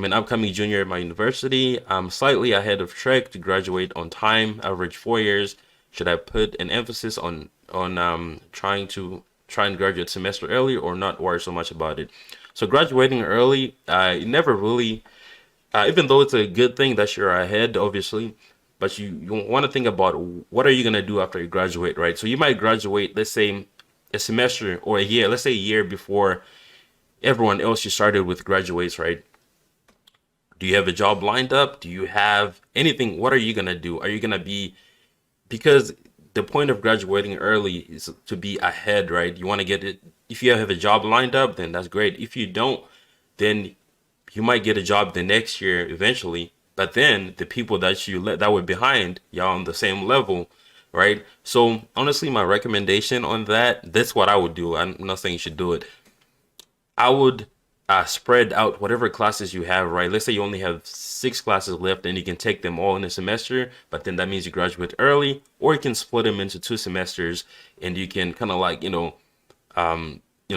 I'm an upcoming junior at my university. I'm slightly ahead of track to graduate on time, average 4 years. Should I put an emphasis on try and graduate semester early or not worry so much about it? So graduating early, it never really, even though it's a good thing that you're ahead, obviously, but you want to think about what are you gonna do after you graduate, right? So you might graduate, let's say, a semester or a year, let's say a year before everyone else you started with graduates, right? Do you have a job lined up? Do you have anything? What are you gonna do? Are you gonna be, because the point of graduating early is to be ahead, right? You want to get it. If you have a job lined up, then that's great. If you don't, then you might get a job the next year eventually. But then the people that were behind, y'all on the same level, right? So honestly, my recommendation on that's what I would do. I'm not saying you should do it. I would spread out whatever classes you have, right? Let's say you only have 6 classes left and you can take them all in a semester, but then that means you graduate early, or you can split them into 2 semesters and you can kind of like,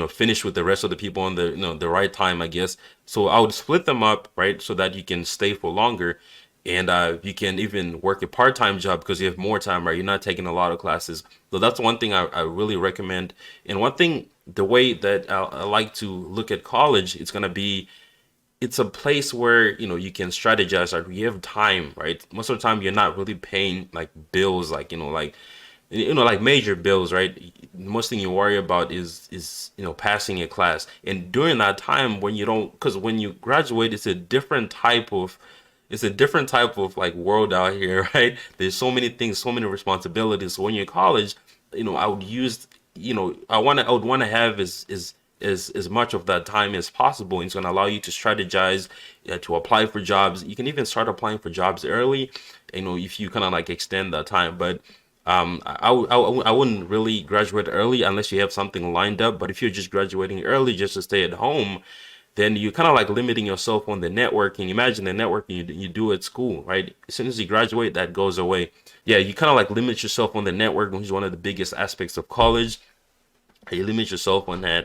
finish with the rest of the people on the right time, I guess. So I would split them up, right? So that you can stay for longer and you can even work a part-time job because you have more time, right? You're not taking a lot of classes. So that's one thing I really recommend. And one thing, the way that I like to look at college, it's a place where, you can strategize, like you have time, right? Most of the time you're not really paying like bills, like, like major bills, right? Most thing you worry about is passing a class. And during that time when you don't, because when you graduate, it's a different type of like world out here, right? There's so many things, so many responsibilities. So when you're in college, I would use, I would want to have as much of that time as possible. And it's going to allow you to strategize, to apply for jobs. You can even start applying for jobs early, if you kind of like extend that time. But I wouldn't really graduate early unless you have something lined up. But if you're just graduating early just to stay at home, then you're kind of like limiting yourself on the networking. Imagine the networking you do at school, right? As soon as you graduate, that goes away. Yeah, you kind of like limit yourself on the networking, which is one of the biggest aspects of college. You limit yourself on that.